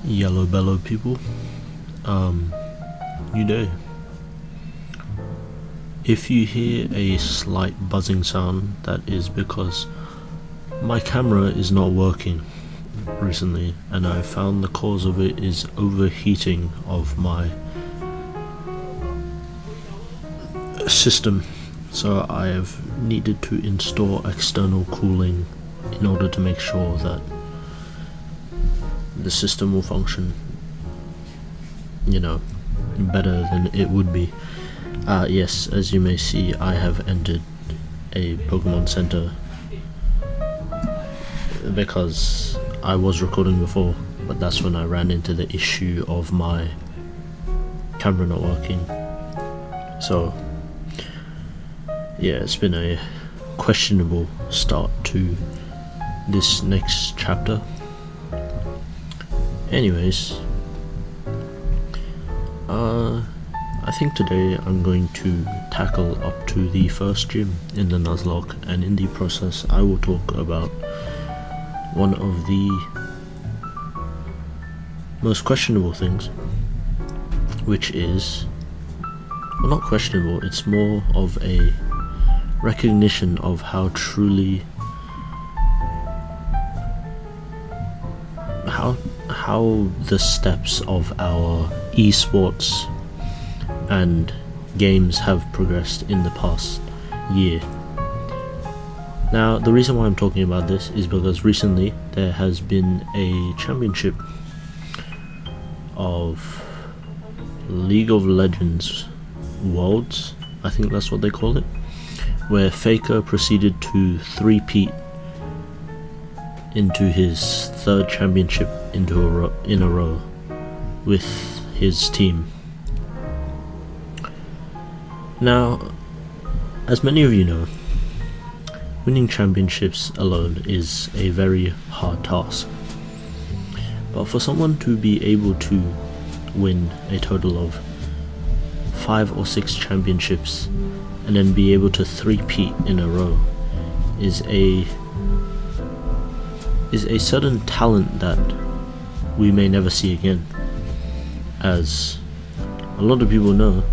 Yellow bellow people. New day. If you hear a slight buzzing sound, that is because my camera is not working recently, and I found the cause of it is overheating of my system. So I have needed to install external cooling in order to make sure that the system will function, better than it would be. Yes, as you may see, I have entered a Pokemon Center because I was recording before, but that's when I ran into the issue of my camera not working. So yeah, it's been a questionable start to this next chapter. Anyways, I think today I'm going to tackle up to the first gym in the Nuzlocke, and in the process I will talk about one of the most questionable things, which is, well, not questionable, it's more of a recognition of how truly how the steps of our esports and games have progressed in the past year. Now, the reason why I'm talking about this is because recently there has been a championship of League of Legends Worlds, I think that's what they call it, where Faker proceeded to three-peat into his third championship in a row with his team. Now, as many of you know, winning championships alone is a very hard task. But for someone to be able to win a total of 5 or 6 championships and then be able to three-peat in a row is a certain talent that we may never see again. As a lot of people know,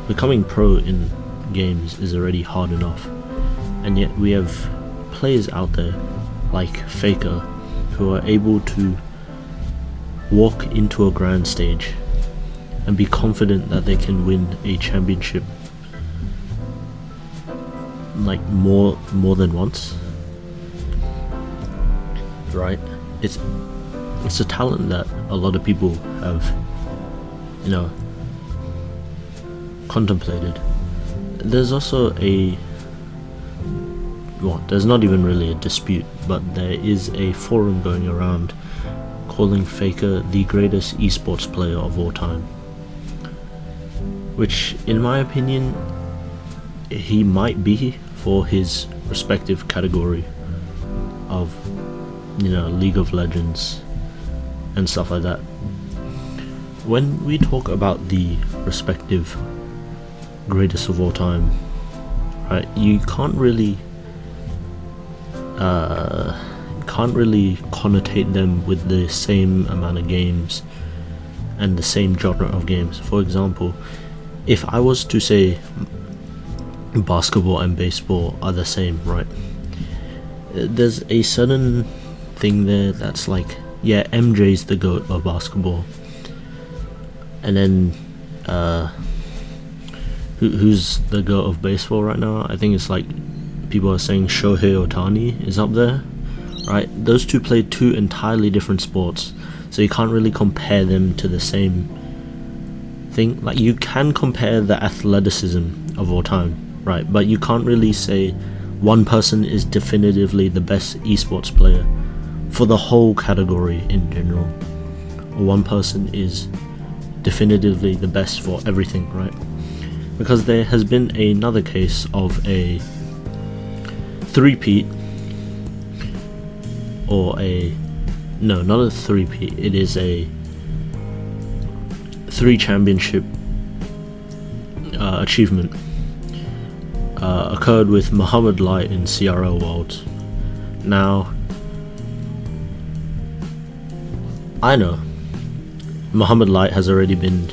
becoming pro in games is already hard enough, and yet we have players out there like Faker who are able to walk into a grand stage and be confident that they can win a championship like more than once. Right? It's a talent that a lot of people have, contemplated. There's also there's not even really a dispute, but there is a forum going around calling Faker the greatest esports player of all time, which in my opinion he might be for his respective category of League of Legends and stuff like that. When we talk about the respective greatest of all time, right, you can't really connotate them with the same amount of games and the same genre of games. For example, if I was to say basketball and baseball are the same, right, there's a certain thing there that's like, yeah, MJ's the GOAT of basketball, and then who's the GOAT of baseball right now? I think it's like people are saying Shohei Ohtani is up there, right? Those two play two entirely different sports, so you can't really compare them to the same thing. Like, you can compare the athleticism of all time, right, but you can't really say one person is definitively the best esports player for the whole category in general, or one person is definitively the best for everything, right? Because there has been another case of a three-peat, or not a three-peat, it is a 3 championship achievement occurred with Muhammad Light in CRL Worlds. Now, I know Muhammad Light has already been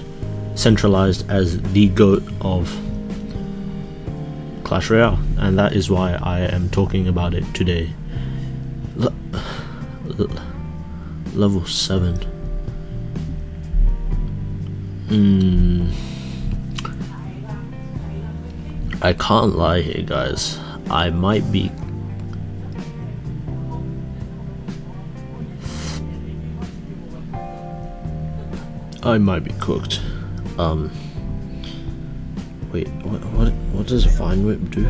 centralized as the GOAT of Clash Royale, and that is why I am talking about it today. Level 7. I can't lie here, guys. I might be cooked. Wait, what does Vine Whip do?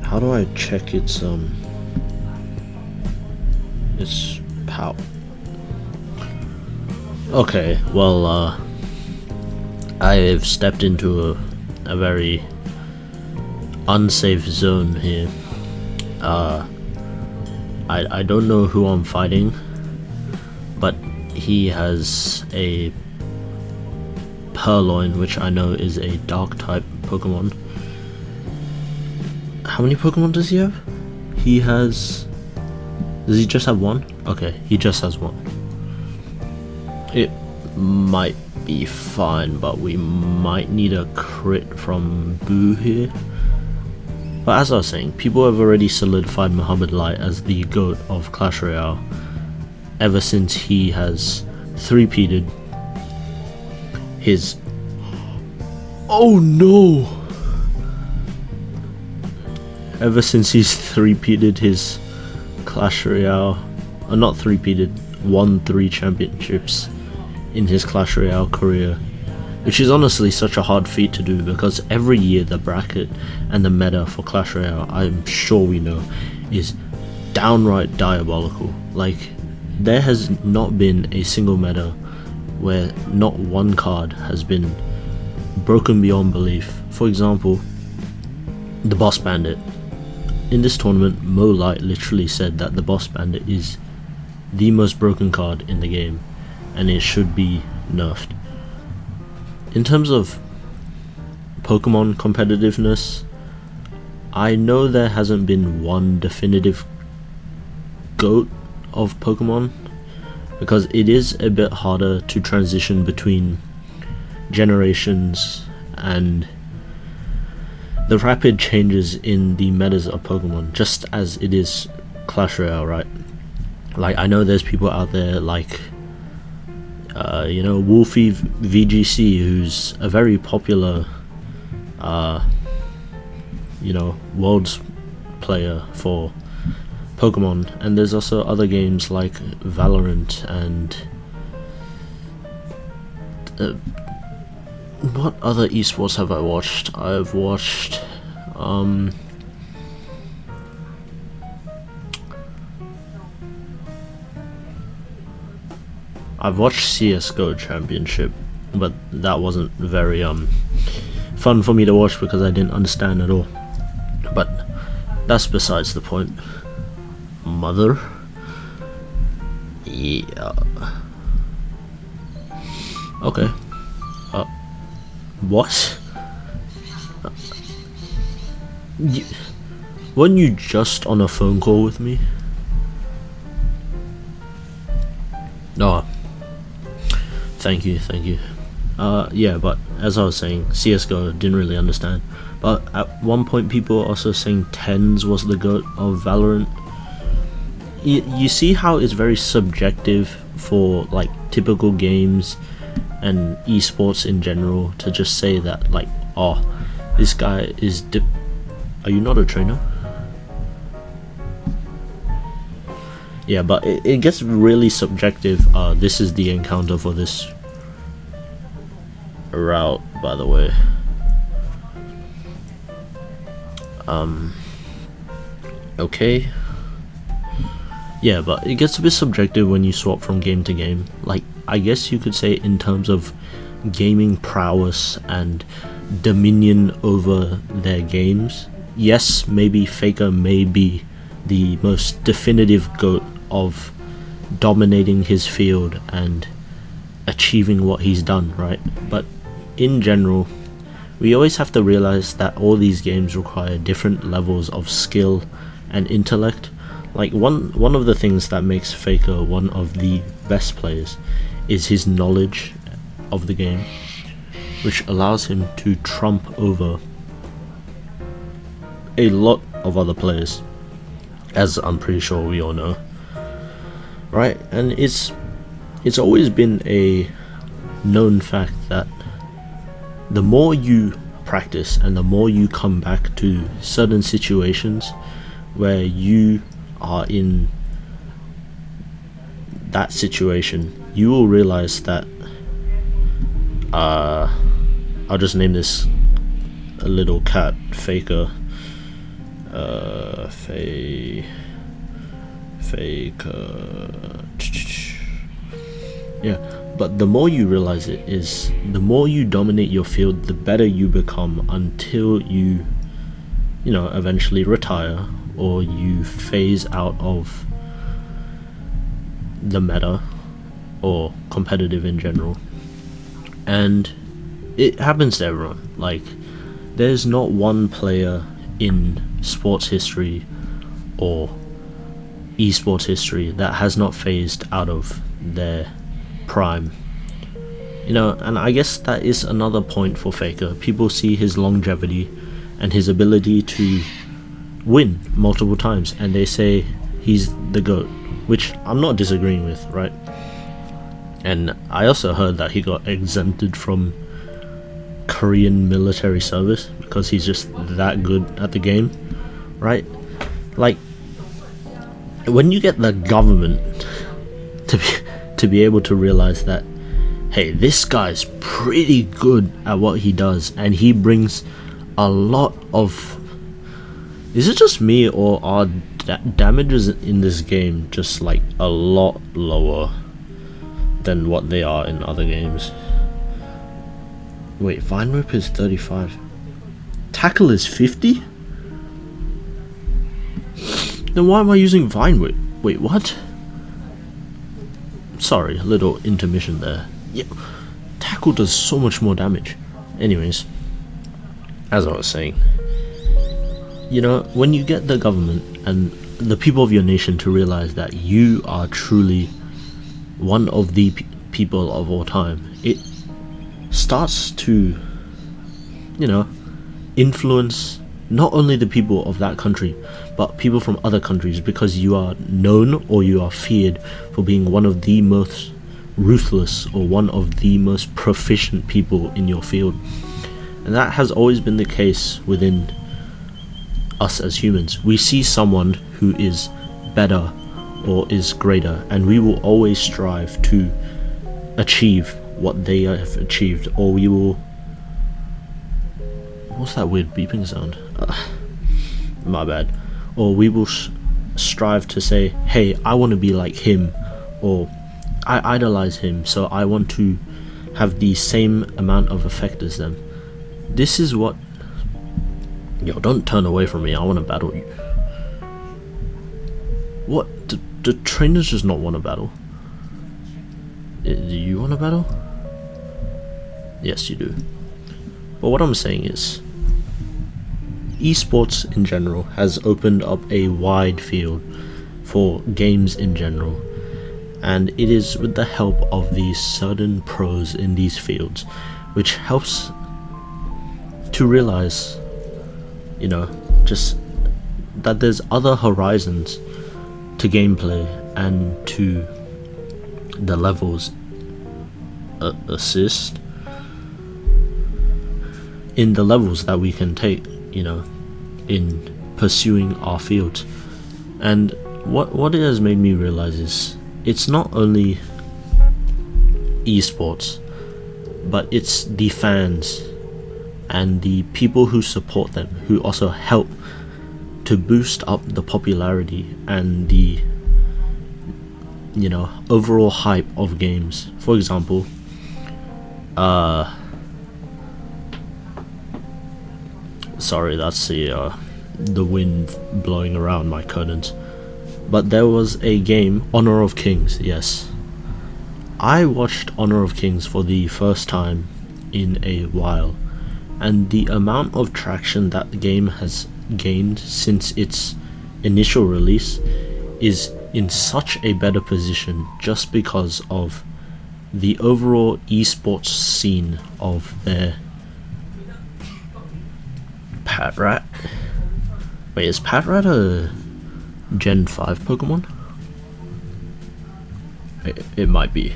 How do I check its power? Okay, well, I've stepped into a very unsafe zone here. I don't know who I'm fighting, but he has a Purloin, which I know is a dark type Pokemon. How many Pokemon does he have? Does he just have one? Okay, he just has one. It might be fine, but we might need a crit from Boo here. But as I was saying, people have already solidified Muhammad Light as the GOAT of Clash Royale ever since he has three-peated his... Oh no! Ever since he's three-peated his Clash Royale, or not three-peated, won 3 championships in his Clash Royale career, which is honestly such a hard feat to do because every year the bracket and the meta for Clash Royale, I'm sure we know, is downright diabolical. Like, there has not been a single meta where not one card has been broken beyond belief. For example, the Boss Bandit. In this tournament, Mo Light literally said that the Boss Bandit is the most broken card in the game and it should be nerfed. In terms of Pokemon competitiveness, I know there hasn't been one definitive GOAT of Pokemon because it is a bit harder to transition between generations and the rapid changes in the metas of Pokemon, just as it is Clash Royale, right? Like, I know there's people out there like you know, Wolfie VGC, who's a very popular you know, worlds player for Pokemon, and there's also other games like Valorant and what other esports have I watched? I've watched CSGO Championship, but that wasn't very fun for me to watch because I didn't understand at all. But that's besides the point. Mother. Yeah. Okay. What? Weren't you just on a phone call with me? Oh. Thank you. Yeah, but as I was saying, CSGO didn't really understand. But at one point people were also saying Tens was the GOAT of Valorant. You see how it's very subjective for like typical games and esports in general to just say that, like, oh, this guy is are you not a trainer? Yeah, but it gets really subjective. This is the encounter for this route, by the way. Okay. Yeah, but it gets a bit subjective when you swap from game to game. Like, I guess you could say in terms of gaming prowess and dominion over their games, yes, maybe Faker may be the most definitive GOAT of dominating his field and achieving what he's done, right? But in general, we always have to realize that all these games require different levels of skill and intellect. Like one of the things that makes Faker one of the best players is his knowledge of the game, which allows him to trump over a lot of other players, as I'm pretty sure we all know, right? And it's always been a known fact that the more you practice and the more you come back to certain situations where you are in that situation, you will realize that I'll just name this a little cat, Faker. Faker. Yeah, but the more you realize it is, the more you dominate your field, the better you become, until you eventually retire, or you phase out of the meta or competitive in general. And it happens to everyone. Like, there's not one player in sports history or esports history that has not phased out of their prime. And I guess that is another point for Faker. People see his longevity and his ability to win multiple times, and they say he's the GOAT, which I'm not disagreeing with, right? And I also heard that he got exempted from Korean military service because he's just that good at the game, right? Like, when you get the government to be able to realize that, hey, this guy's pretty good at what he does, and he brings a lot of... Is it just me, or are damages in this game just like a lot lower than what they are in other games? Wait, Vine Whip is 35. Tackle is 50? Then why am I using Vine Whip? Wait, what? Sorry, a little intermission there. Yeah, tackle does so much more damage. Anyways, as I was saying, when you get the government and the people of your nation to realize that you are truly one of the people of all time, it starts to, influence not only the people of that country, but people from other countries, because you are known, or you are feared, for being one of the most ruthless or one of the most proficient people in your field. And that has always been the case within us as humans. We see someone who is better or is greater, and we will always strive to achieve what they have achieved, or we will... What's that weird beeping sound? My bad. Or we will strive to say, hey, I want to be like him, or I idolize him, so I want to have the same amount of effect as them. This is what... Yo, don't turn away from me, I want to battle you. What? Do trainers just not want to battle? Do you want to battle? Yes, you do. But what I'm saying is, esports in general has opened up a wide field for games in general, and it is with the help of these certain pros in these fields which helps to realize, just that there's other horizons to gameplay and to the levels assist in the levels that we can take, in pursuing our fields. And what it has made me realize is, it's not only esports, but it's the fans and the people who support them who also help to boost up the popularity and the overall hype of games. For example, sorry, that's the wind blowing around my curtains. But there was a game, Honor of Kings. Yes, I watched Honor of Kings for the first time in a while, and the amount of traction that the game has gained since its initial release is in such a better position just because of the overall esports scene of their Patrat. Wait, is Patrat a Gen 5 Pokemon? It might be.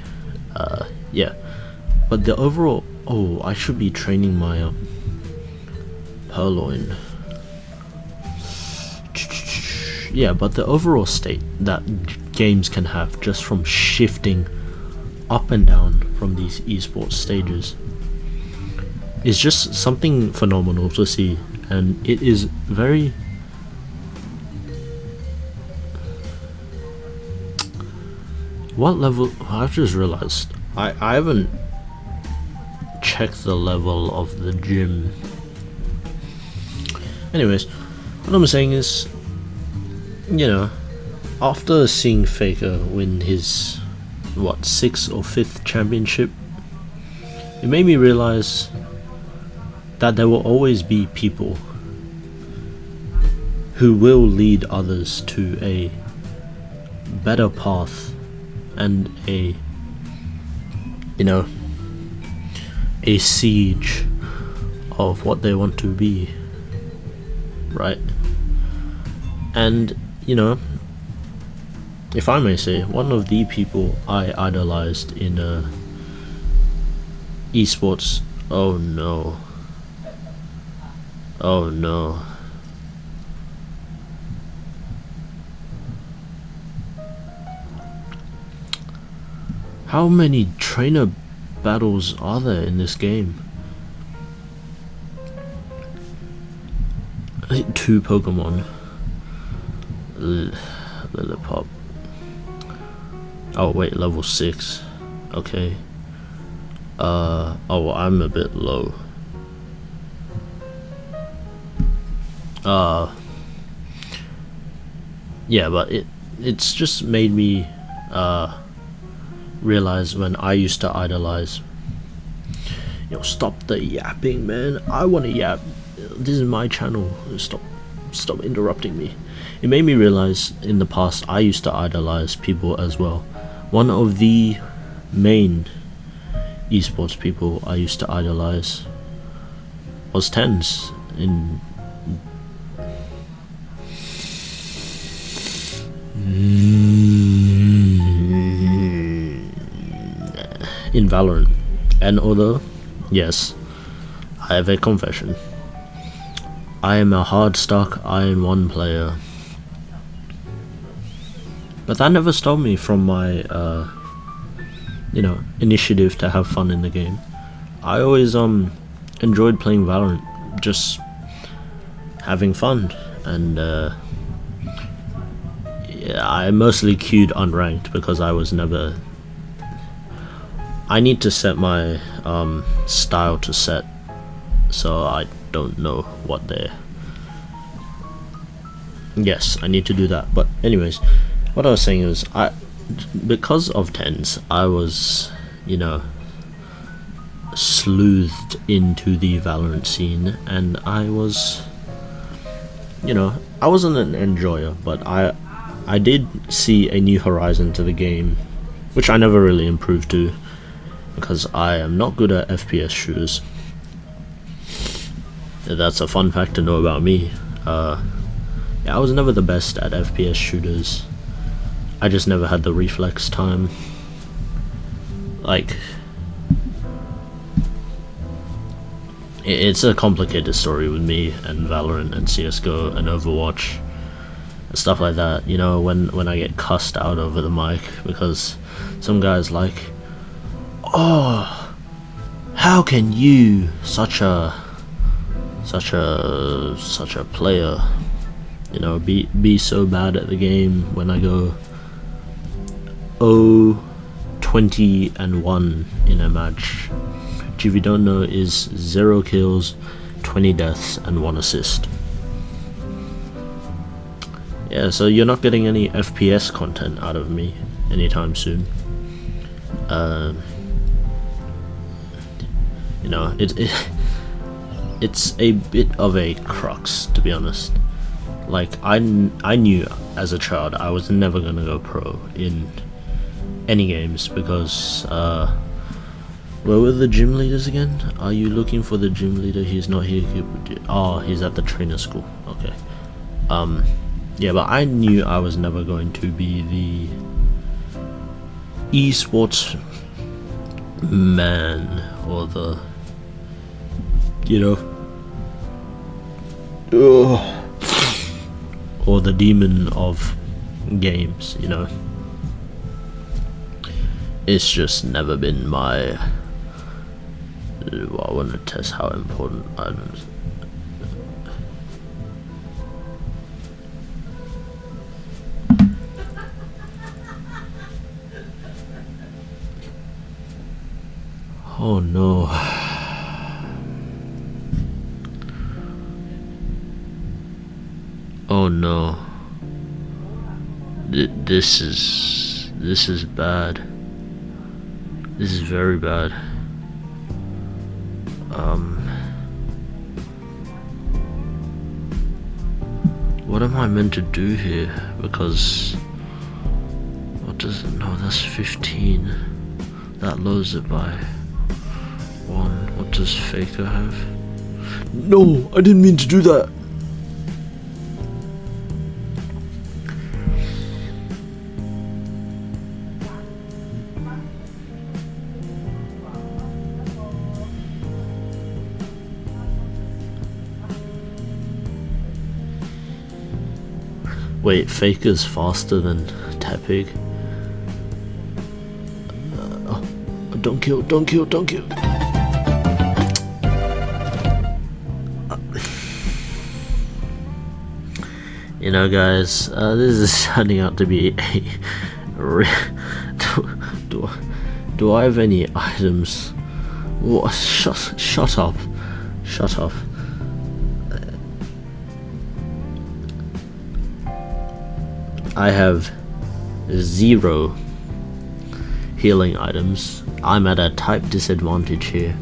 Yeah. But the overall... Oh, I should be training my Purloin. Yeah, but the overall state that games can have just from shifting up and down from these esports stages is just something phenomenal to see, and it is very... What level? I've just realized I haven't checked the level of the gym. Anyways, what I'm saying is, you know, after seeing Faker win his, what, 6th or 5th championship, it made me realize that there will always be people who will lead others to a better path and a, you know, a siege of what they want to be, right? And, you know, if I may say, one of the people I idolized in esports... Oh no. Oh no. How many trainer battles are there in this game? I think 2 Pokemon. Lillipop. Oh wait, level 6. Okay. Oh, I'm a bit low. Yeah, but it's just made me realize when I used to idolize. Yo, stop the yapping, man. I want to yap. This is my channel. Stop interrupting me. It made me realize in the past I used to idolize people as well. One of the main esports people I used to idolize was Tens in Valorant. And although, yes, I have a confession, I am a hard stuck Iron 1 player, but that never stopped me from my you know, initiative to have fun in the game. I always enjoyed playing Valorant, just having fun, and yeah, I mostly queued unranked because I was never... I need to set my style to set, so I don't know what they're... Yes, I need to do that. But anyways, what I was saying is, because of Tens, I was, you know, sleuthed into the Valorant scene, and I was, you know, I wasn't an enjoyer, but I did see a new horizon to the game, which I never really improved to, because I am not good at FPS shooters. That's a fun fact to know about me. Yeah, I was never the best at FPS shooters. I just never had the reflex time. Like, it's a complicated story with me and Valorant and CSGO and Overwatch and stuff like that. You know, when I get cussed out over the mic because some guy's like, "Oh, how can you, such a player, you know, be so bad at the game when I go 0-20-1 in a match," which, if you don't know, is 0 kills, 20 deaths, and 1 assist. Yeah, so you're not getting any FPS content out of me anytime soon. You know, it's a bit of a crux, to be honest. like I knew as a child I was never gonna go pro in any games because where were the gym leaders again? Are you looking for the gym leader? He's not here. Oh, he's at the trainer school. Okay. Yeah, but I knew I was never going to be the esports man or the, you know, or the demon of games, you know. It's just never been my. Well, I want to test how important items. Oh no. Oh no. This is bad. This is very bad. What am I meant to do here? Because what does it? No, that's 15. That lowers it by 1. What does Faker have? No, I didn't mean to do that. Wait, Faker's faster than Tepig? Oh, don't kill, don't kill, don't kill. You know, guys, this is turning out to be a do I have any items? What? Shut up. Shut up. I have 0 healing items. I'm at a type disadvantage here.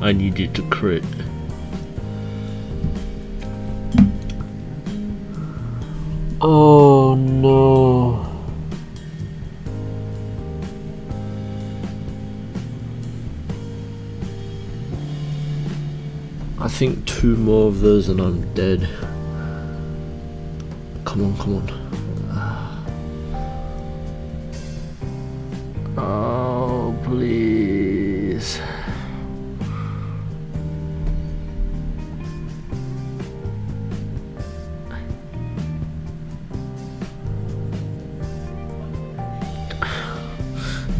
I need you to crit. Oh no. I think 2 more of those and I'm dead. Come on, come on. Oh, please.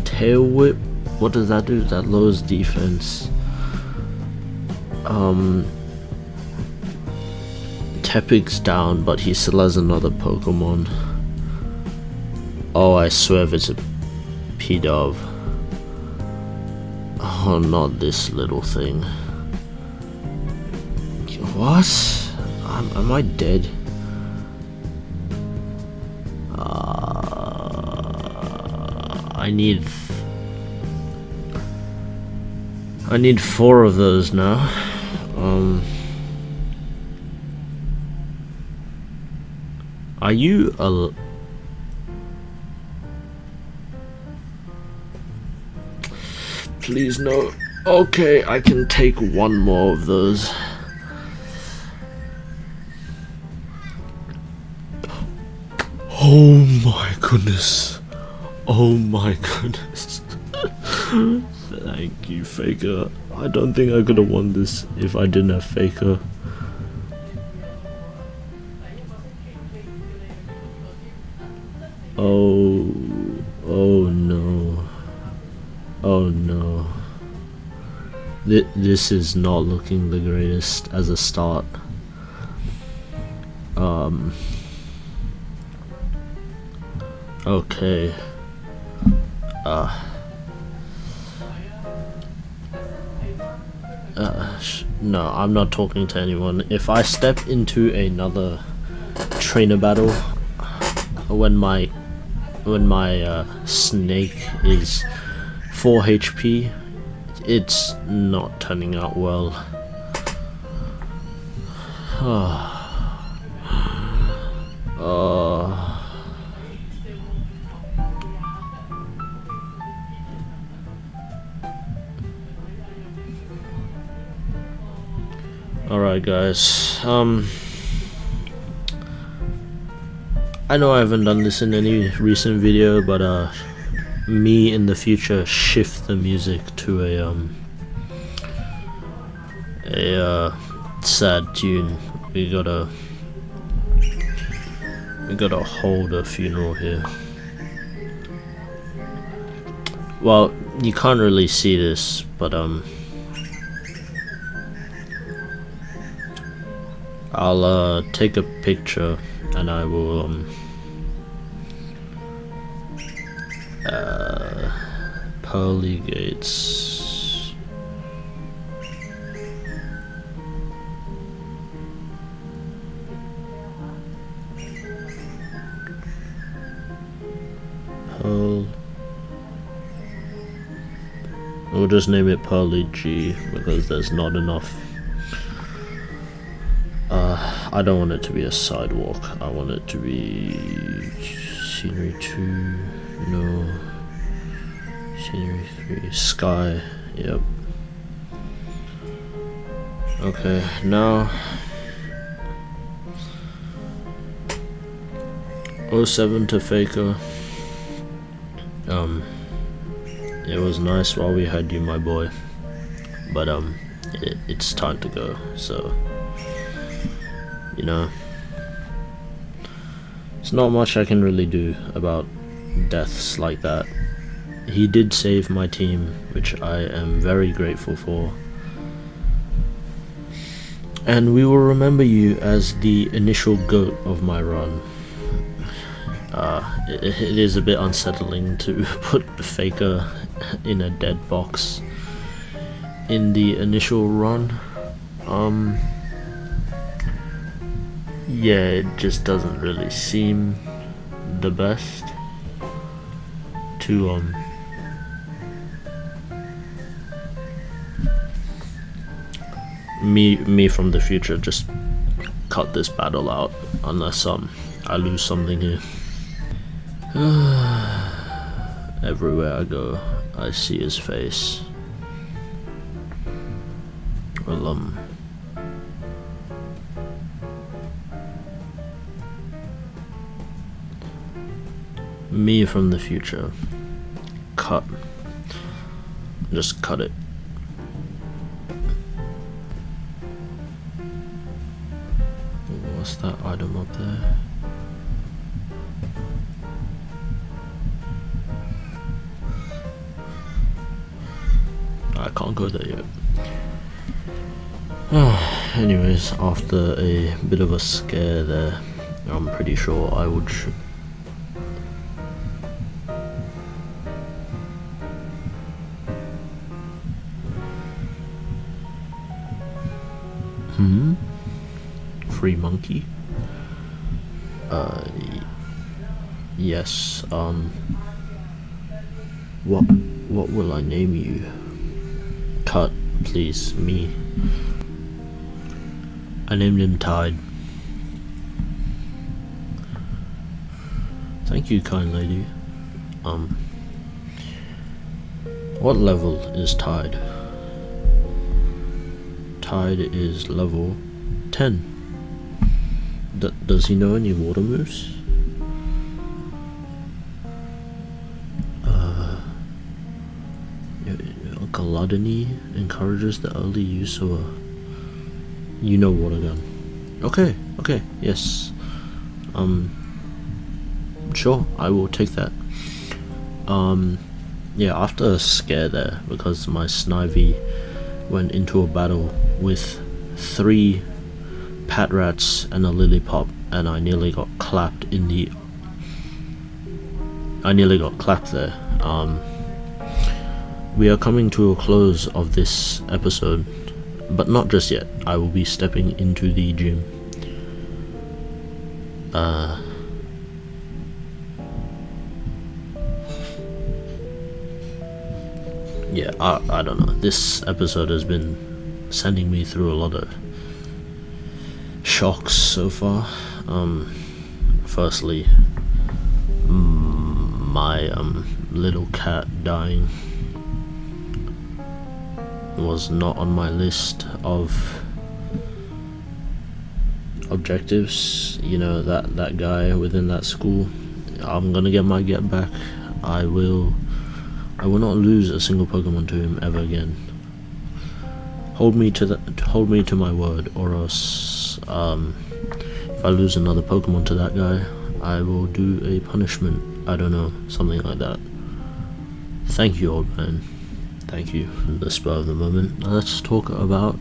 Tail whip, what does that do? That lowers defense. Tepig's down, but he still has another Pokemon. Oh, I swear if it's a P-Dove. Oh, not this little thing. What? Am I dead? I need 4 of those now. Are you a... Please no. Okay, I can take 1 more of those. Oh my goodness. Oh my goodness. Thank you, Faker. I don't think I could have won this if I didn't have Faker. Oh no. Oh no. This is not looking the greatest as a start. Okay. No, I'm not talking to anyone. If I step into another trainer battle when my snake is 4 HP. It's not turning out well. Alright guys, I know I haven't done this in any recent video, but me in the future shift the music to a sad tune. We gotta hold a funeral here. Well, you can't really see this, but I'll take a picture and I will pearly gates. Pearl. We'll just name it Pearly G because there's not enough. I don't want it to be a sidewalk. I want it to be scenery 2. No. Scenery 3. Sky. Yep. Okay, now 07 to Faker. It was nice while we had you, my boy, but it's time to go, so you know, it's not much I can really do about deaths like that. He did save my team, which I am very grateful for, and we will remember you as the initial GOAT of my run. It is a bit unsettling to put Faker in a dead box in the initial run. Yeah, it just doesn't really seem the best to me from the future. Just cut this battle out unless I lose something here. Everywhere I go, I see his face. Well, me from the future. Cut. Just cut it. What's that item up there? I can't go there yet. Anyways, after a bit of a scare there, I'm pretty sure I would free monkey? Yes, what will I name you? Cut, please, me. I named him Tide. Thank you, kind lady. What level is Tide? Tide is level 10. Does he know any water moves? Gluttony encourages the early use of a water gun. Okay, yes. Sure, I will take that. Yeah, after a scare there, because my Snivy went into a battle with 3 Pat Rats and a Lilipop, and I nearly got clapped in the... there. We are coming to a close of this episode, but not just yet. I will be stepping into the gym. Yeah, I don't know. This episode has been sending me through a lot of shocks so far. Firstly, my little cat dying was not on my list of objectives. You know, that guy within that school, I'm gonna get my get back. I will not lose a single Pokemon to him ever again. Hold me to my word, or else if I lose another Pokemon to that guy, I will do a punishment. I don't know, something like that. Thank you, old man. Thank you. The spur of the moment, let's talk about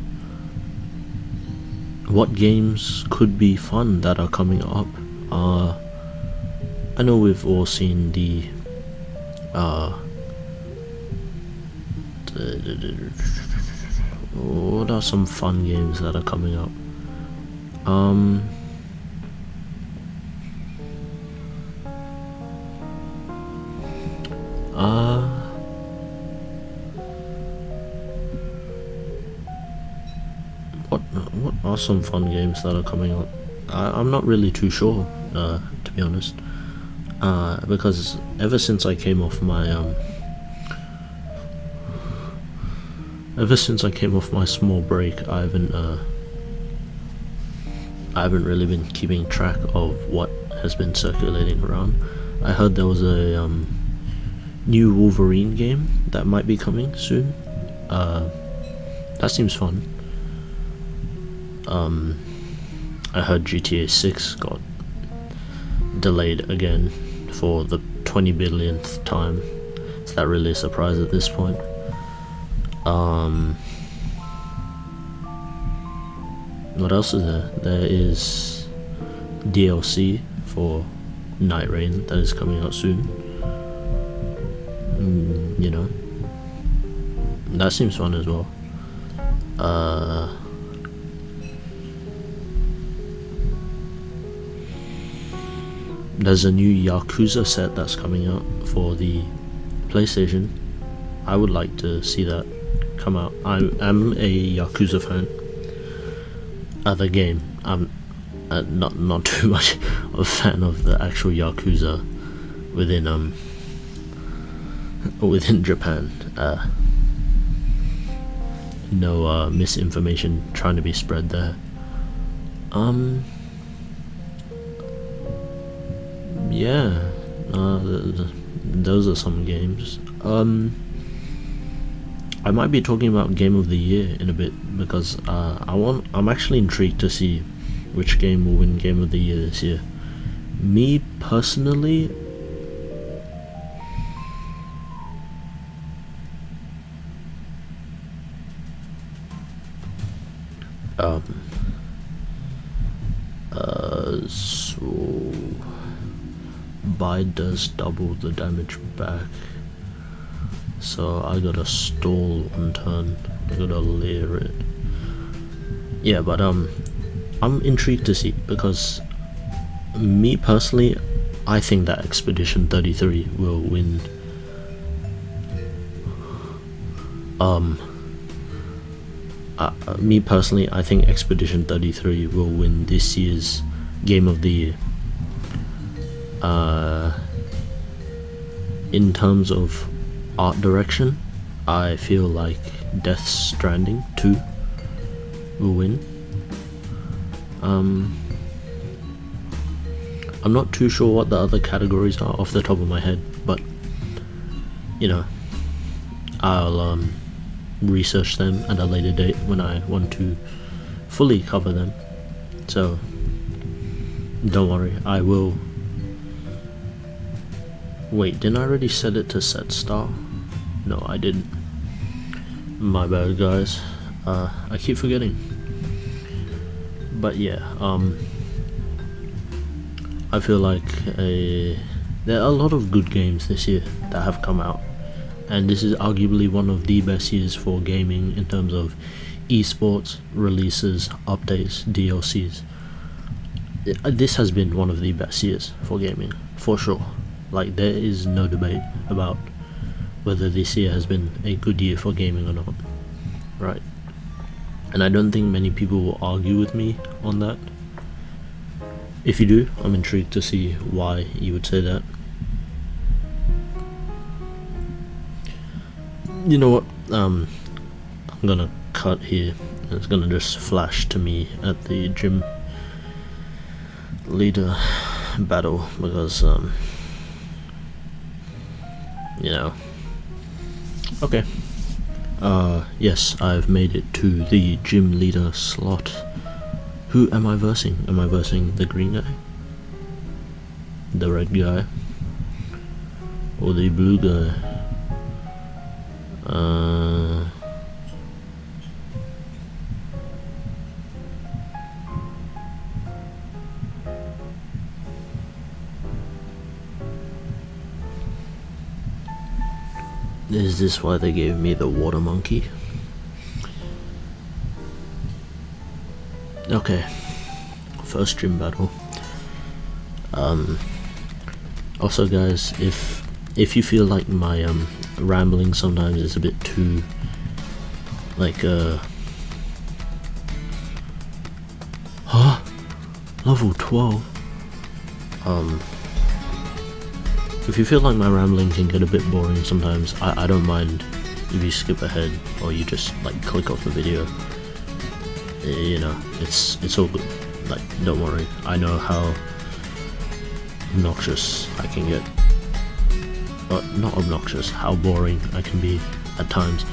what games could be fun that are coming up. I know we've all seen the what are some fun games that are coming up? What are some fun games that are coming up? I'm not really too sure, to be honest. Because ever since I came off my small break, I haven't really been keeping track of what has been circulating around. I heard there was a new Wolverine game that might be coming soon. That seems fun. I heard GTA 6 got delayed again for the 20 billionth time. Is that really a surprise at this point? What else is there? There is DLC for Night Rain that is coming out soon. You know, that seems fun as well. There's a new Yakuza set that's coming out for the PlayStation. I would like to see that come out. I'm a Yakuza fan. The game. I'm not too much of a fan of the actual Yakuza within Japan. No misinformation trying to be spread there. Yeah, those are some games. I might be talking about Game of the Year in a bit, because I'm actually intrigued to see which game will win Game of the Year this year. Me personally, so Bide does double the damage back, so I gotta stall on turn. I gotta layer it. Yeah, but I'm intrigued to see, because me personally, I think that Expedition 33 will win. Me personally, I think Expedition 33 will win this year's Game of the Year. In terms of art direction, I feel like Death Stranding 2 will win. I'm not too sure what the other categories are off the top of my head, but you know, I'll research them at a later date when I want to fully cover them. So don't worry, I will. Wait, didn't I already set it to set star? No, I didn't. My bad, guys. I keep forgetting. But yeah, I feel like there are a lot of good games this year that have come out, and this is arguably one of the best years for gaming in terms of esports, releases, updates, DLCs. this has been one of the best years for gaming, for sure. Like, there is no debate about whether this year has been a good year for gaming or not, right? And I don't think many people will argue with me on that. If you do, I'm intrigued to see why you would say that. You know what, I'm gonna cut here. It's gonna just flash to me at the gym leader battle because you know. Okay. Yes, I've made it to the gym leader slot. Who am I versing? Am I versing the green guy? The red guy? Or the blue guy? Is this why they gave me the water monkey? Okay, first gym battle. Also guys, if you feel like my rambling sometimes is a bit too like level 12. If you feel like my rambling can get a bit boring sometimes, I don't mind if you skip ahead or you just like click off the video. You know, it's all good. Like, don't worry. I know how obnoxious I can get. Not obnoxious, how boring I can be at times.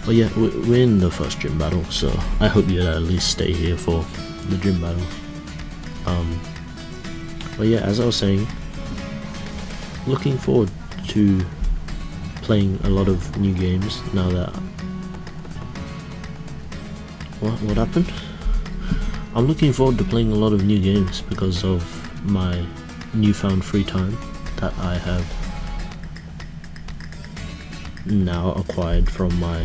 But yeah, we're in the first gym battle, so I hope you at least stay here for the gym battle. But yeah, as I was saying, looking forward to playing a lot of new games now that... What happened? I'm looking forward to playing a lot of new games because of my newfound free time that I have now acquired from my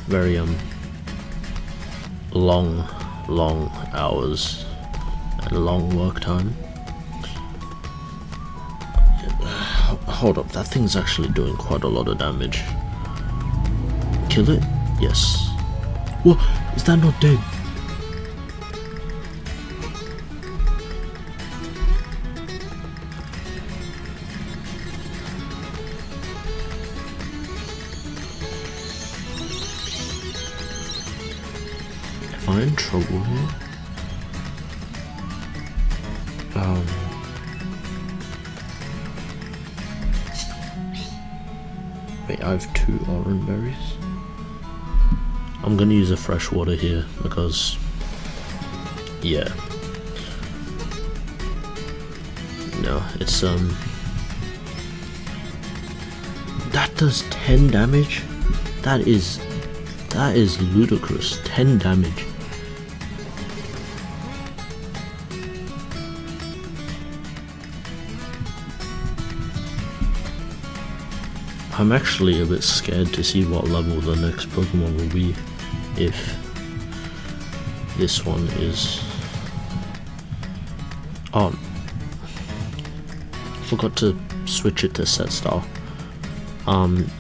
very long hours and long work time. Hold up, that thing's actually doing quite a lot of damage. Kill it? Yes. What? Is that not dead? Am I in trouble here? Wait, I have 2 orange berries. I'm gonna use a fresh water here because, yeah. No, it's that does 10 damage? That is ludicrous. 10 damage. I'm actually a bit scared to see what level the next Pokemon will be if this one is... Oh, forgot to switch it to set style.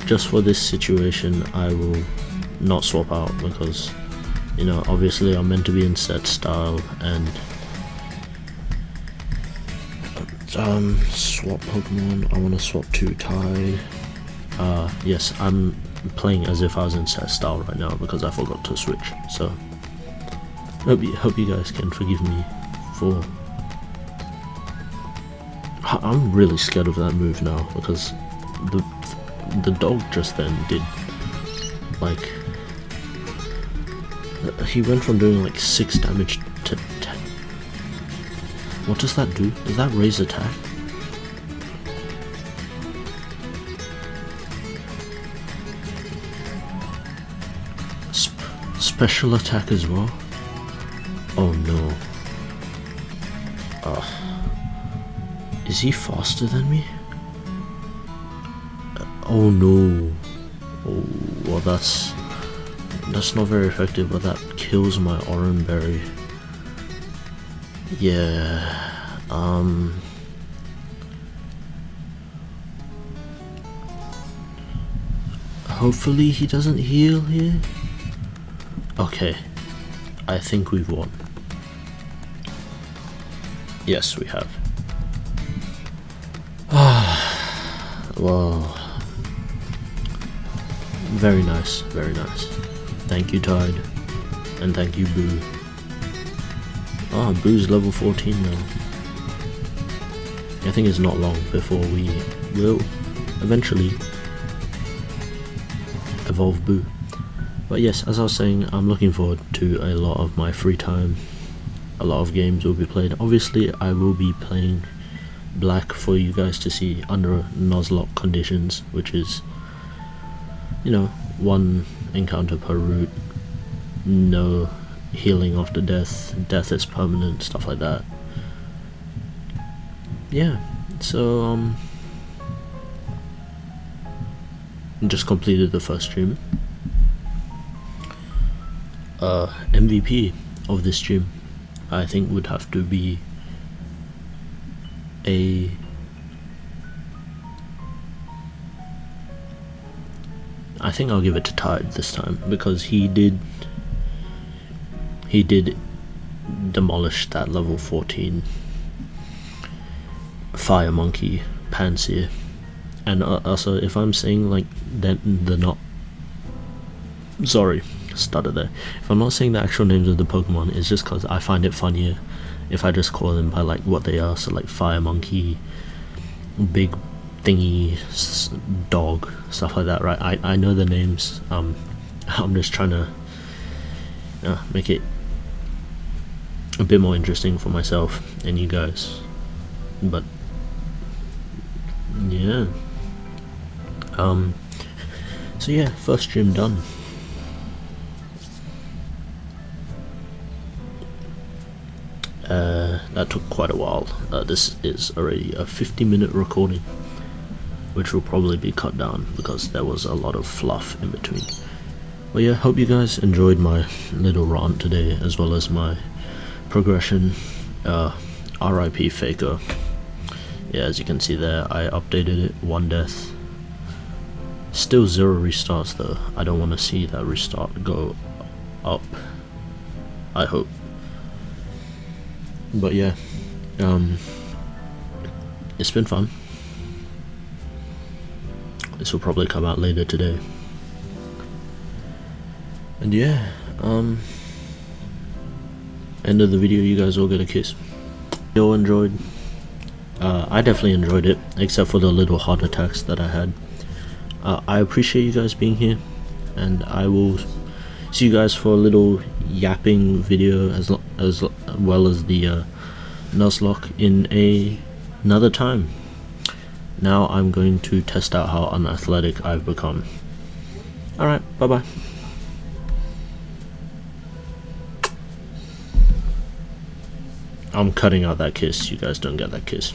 Just for this situation I will not swap out because, you know, obviously I'm meant to be in set style and swap Pokemon. I want to swap to Tide. Yes, I'm playing as if I was in set style right now because I forgot to switch, so hope you guys can forgive me for... I'm really scared of that move now because the dog just then did like... He went from doing like 6 damage to 10. What does that do? Does that raise attack? Special attack as well? Oh no. Is he faster than me? Oh no. Oh, well that's not very effective, but that kills my orange berry. Yeah, hopefully he doesn't heal here. Okay, I think we've won. Yes, we have. Whoa. Very nice, very nice. Thank you, Tide. And thank you, Boo. Boo's level 14 now. I think it's not long before we will eventually evolve Boo. But yes, as I was saying, I'm looking forward to a lot of my free time. A lot of games will be played. Obviously, I will be playing Black for you guys to see under Nuzlocke conditions, which is, you know, 1 encounter per route, no healing after death, death is permanent, stuff like that. Yeah, so just completed the first stream. MVP of this stream, I think, would have to be I think I'll give it to Tide this time, because he did demolish that level 14 fire monkey Panseer. And also, if I'm saying like they're not, sorry, stutter there, if I'm not saying the actual names of the Pokemon, it's just because I find it funnier if I just call them by like what they are. So like fire monkey, big thingy dog, stuff like that, right? I know the names. I'm just trying to make it a bit more interesting for myself and you guys. But yeah, so yeah, first stream done. That took quite a while. This is already a 50-minute recording, which will probably be cut down because there was a lot of fluff in between. But yeah, hope you guys enjoyed my little rant today, as well as my progression. RIP Faker. Yeah, as you can see there, I updated it, 1 death. Still 0 restarts though. I don't want to see that restart go up, I hope. But yeah, it's been fun. This will probably come out later today. And yeah, end of the video, you guys all get a kiss. You all enjoyed? I definitely enjoyed it, except for the little heart attacks that I had. I appreciate you guys being here, and I will see you guys for a little yapping video as well as the Nuzlocke in another time. Now I'm going to test out how unathletic I've become. Alright, bye bye. I'm cutting out that kiss, you guys don't get that kiss.